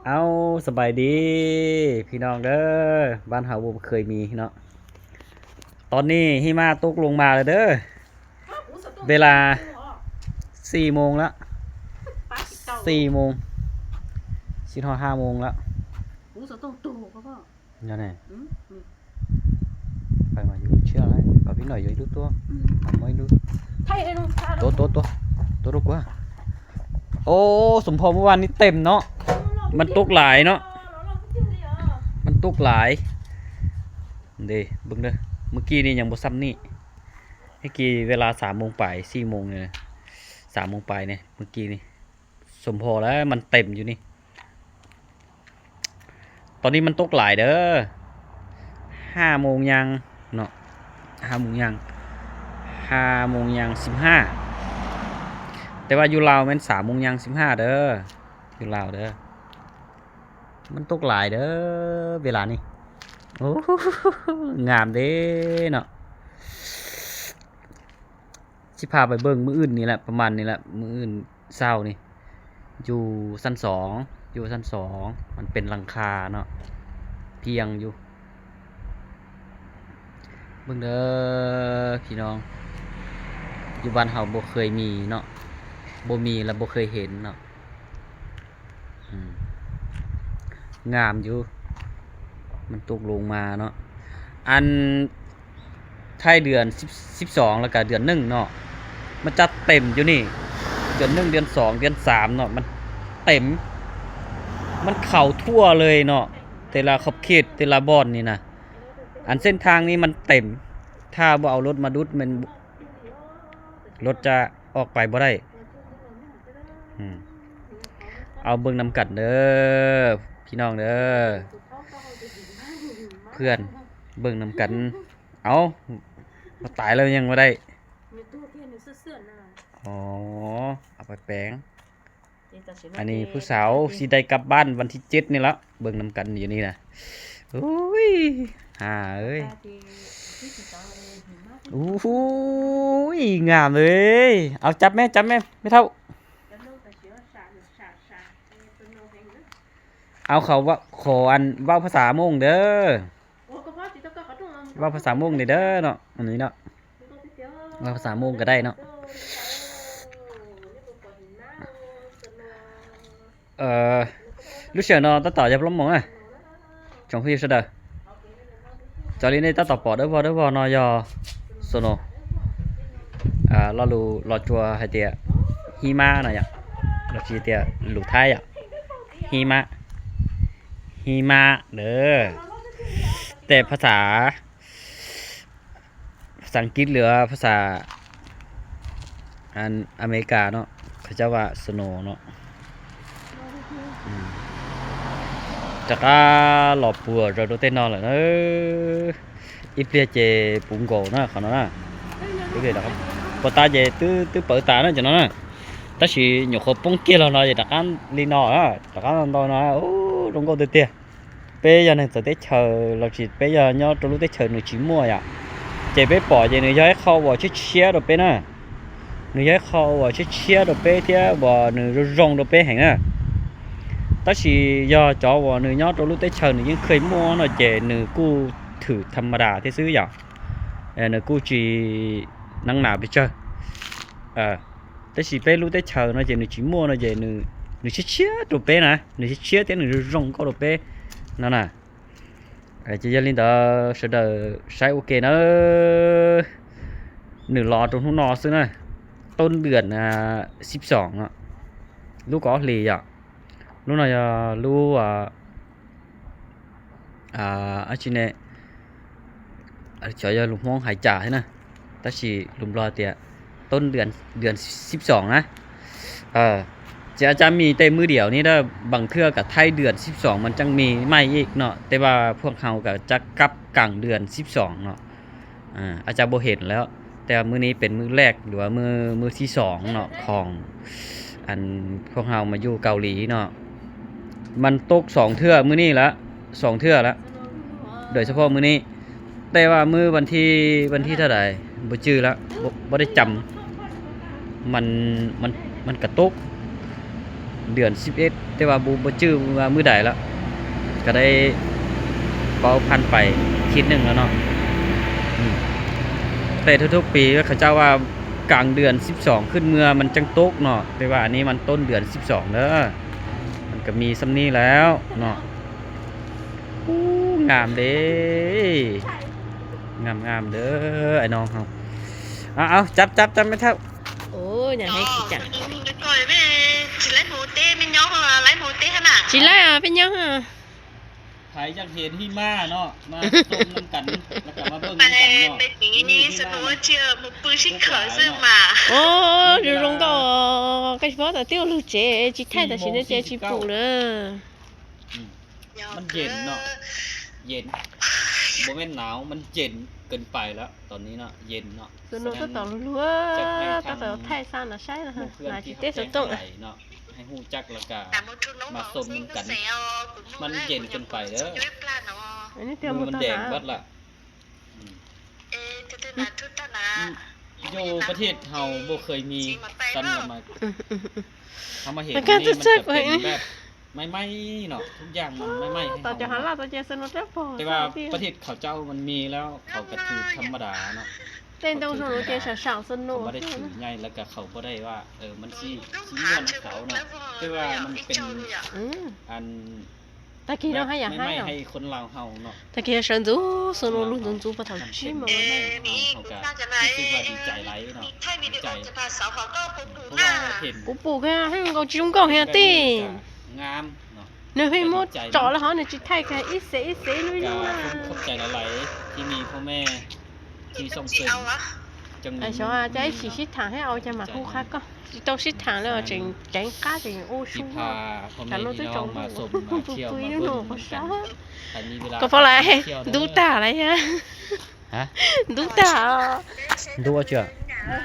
เอาสบายดีพี่น้องเด้อบ้านเฮาบ่เคยมีเนาะตอนนี้หิมะตกลงมาเลยเด้อเวลา4 โมงแล้ว4 โมงสิฮอด5 โมงแล้วยังไงไปมาอยู่เชื่ออะไรกับพี่หน่อยอยู่ดูตัวไม่ดูตัวลูกว่าโอ้สมพรเมื่อวานนี้เต็มเนาะมันตกหลายเนาะมันตกหลายเด้เบิ่งเด้อเมื่อกี้นี่ยังบ่ซ้ำนี่เมื่อกี้เวลา3 โมงปลาย4 โมงเนี่ย3 โมงปลายเนี่ยเมื่อกี้นี่สมพรแล้วมันเต็มอยู่นี่ตอนนี้มันตกหลายเด้อ5 โมงยังเนาะ5 โมงยัง5 โมงยัง15แต่ว่าอยู่ลาวแม่น3 โมงยัง15เด้ออยู่ลาวเด้อมันตกหลายเด้อเวลานี้โอ้งามเด้เนาะสิพาไปเบิ่งมื้ออื่นนี่แหละประมาณนี้แหละมื้ออื่นเช้านี่อยู่ชั้น2อยู่ชั้น2มันเป็นหลังคาเนาะเพียงอยู่เบิ่งเด้อพี่น้องอยู่บ้านเฮาบ่เคยมีเนาะบ่มีแล้วบ่เคยเห็นเนาะงามอยู่มันตกลงมาเนาะอันไทยเดือน12แล้วก็เดือน1เนาะมันจะเต็มอยู่นี่เดือน1เดือน2เดือน3เนาะมันเต็มมันเข้าทั่วเลยเนาะแต่ละขอบเขตแต่ละบ่อนนี่นะอันเส้นทางนี้มันเต็มถ้าบ่เอารถมาดุดมันรถจะออกไปบ่ได้เอาเบิ่งนำกันเด้อพี่น้องเด้อเพื่อนเบิ่งนำกันเอามาตายแล้วยังบ่ได้อ๋อเอาไปแปลงอันนี้ผู้สาวสิได้กลับบ้านวันที่7นี่ละเบิ่งนำกันอยู่นี่นะโอ้ยเอ้ยโอ้ยงามเลยเอาจับแม่ไม่เท่าเอาเขาว่าขออันเว้าภาษามงเด้อเว้าภาษามงเด้อเนาะอันนี้เนาะเว้าภาษามงก็ได้เนาะlúc giờ nó ta tỏ ra lắm món à trong khi sao đời cho nên đây ta tỏ bỏ đỡ vào nó do sono lo lo chùa hay tiệt hima này ạ lo chỉ tiệt lục thái ạ hima đỡแต่ภาษาอังกฤษหรือภาษาอันอเมริกาเนาะเขาจะว่า snow เนาะchắc là lọp bùa rồi đôi tên nó là nó ít bia chè bún gỗ nó còn nó nè cái gì đó có ta về từ bờ ta nó cho nó nè ta chỉ nhổ khô bông kia là nó vậy đặc ăn li nọ á đặc ăn nó ô trong cô tiền bây giờ này tới chờ là chỉ bây giờ nhau trong lúc tới chờ nửa chín mùa à chè bé bỏ chè nửa giấy khâu vào chiếc xe rồi bé nè nửa giấy khâu vào chiếc xe rồi bé thế vào nửa rong rồi bé hành à ta chỉ do cho vào nửa nhót trong lúc tới chờ nửa những khơi mua nó chè nửa cu thử thầm đà thế xứ vậy nửa cu chỉ năng nào bị chơi ta chỉ bé lúc tới chờ nó chè nửa chỉ mua nó chè nửa chiếc xe rồi bé nè nửa chiếc xe thế nửa rong có rồi bé nó nè chỉ cho linh đó sẽ đợi sai ok nó nửa lò trong hôm nọ xưa nàyต้น เดือน 12อ่ะลูกก็เลยอ่ะlúc này lu ở trên này cho lục mong hải trả thế này ta chỉ lùm lo tiền ต้น เดือน 12นะจะมีแต่มือเดียวนี่ได้บางเทื่อกับไทยเดือน12มันจังมีไม่อีกเนาะแต่ว่าพวกเฮาก็จะกลับกลางเดือน12เนาะอาจจะบ่เห็นแล้วแต่มื้อนี้เป็นมื้อแรกหรือว่ามื้อที่2เนาะของอันพวกเฮามาอยู่เกาหลีเนาะมันตก2เทื่อมื้อนี้ละ2เทื่อละโดยเฉพาะมื้อนี้แต่ว่ามื้อวันที่เท่าใดบ่จื้อละบ่ได้จำมันกระตก เดือน11แต่ว่าบ่จื้อว่ามื้อใดแล้วก็ได้เป่าพันไปอาทิตย์หนึงแล้วเนาะอืมแต่ทุกๆปีเขาเจ้าว่ากลางเดือน12ขึ้นเมื่อมันจังตกเนาะแต่ว่าอันนี้มันต้นเดือน12เด้อมันก็มีส่ำนี้แล้วเนาะอู้งามเด้งามๆเด้อไอ้น้องเฮาเอาจับไม่เท่า Ôi, nhà hay chị chẳng. Rồi về chỉ lấy mù tê mình nhớ là lấy mù tê hả nè. Chị lấy à, bên nhau hả? ใครอยากเห็นหิมะเนาะมาชมน้ำกันแล้วก็มาเบิ่ง Mà น้ำกัน này เนาะ bên mình đi sẽ nói chưa một bữa xích khởi dương mà. Ồ, rồi rong có cái phó là tiêu lưu chế, chị thay là chị nên chế chị phụ nữa. มันเย็นเนาะเย็นบ่แม่นหนาวมันเย็นเกินไปแล้วตอนนี้เนาะเย็นเนาะ Rồi nó có tỏ lúa, ta phải thay sang là sai là หมู่เพื่อน là ที่ chị เขา tết แจ้ sống ง tổng ไ à. เนาะให้ฮู้จักแล้วก็ Là một chút nấu Mà màu xôm xinh cảnh. cái xèo cũng Mình mua nhìn lại, trên cũng phải mua đó. chút plan nó. Anh ấy มื tiêu อ một มัน tao แดง hả? เบิดละ Ê, thế thế là chút ta là อยู่ประเทศเฮาบ่เคยมีซันละมา Ừ, ừ, ừ. เฮามาเห็น มัน นี่ ก็ มัน จะ จะ เจ๊ก เป็น ไว้ แบบไม้ๆเนาะทุกอย่างมันไม้ๆให้ Tao cho เฮา hắn là tao chơi sân nó rất phổ. แต่ว่าประเทศเขาเจ้ามันมีแล้วเขาก็ถือธรรมดาเนาะ Tên đâu rồi nó chơi sẵn sàng sân เขา nổ. บ่ได้ถือใหญ่แล้วก็เขาบ่ได้ว่ามันสิม่วนเขาเนาะแต่ว่ามันเป็น Ừ. อัน Ta kia nó hay à ไม่ hay ให้ à? คนลาวเฮาเนาะ Ta kia sân rú, sân nổ luôn dần rú vào thằng chí mà. Ê, mi cũng ra cho này. Thay vì được cho ta sáu họ có phụ เพ phụ ราะว่า na. เห็น Bố bố cái hay có chúng con hay tiền. งามเนาะ Nếu hay mốt chó là họ này chỉ thay cái ít xế nuôi ก็ luôn ขอบ à. ใจหลายๆที่มีพ่อแม่ที่ส่งเสริ Chị ม ao á. จัง Ai cho à, trái chỉ xít thẳng hay ao cho mà không khác con. Chỉ tao xít thẳng là chỉnh tránh cá thì ô ที่ su. พาพ่อ Cả แม่ nó พี่ tới น้อง trong มาสม bụng มาเที่ยว tụi มา nó เบิ่ nổ ง có กัน sao. ใครมีเวลา Có phải là เที่ยวเด้อ đu tả đấy ha. ฮะ Đu tả. ดูเอาเชื่อ Nhà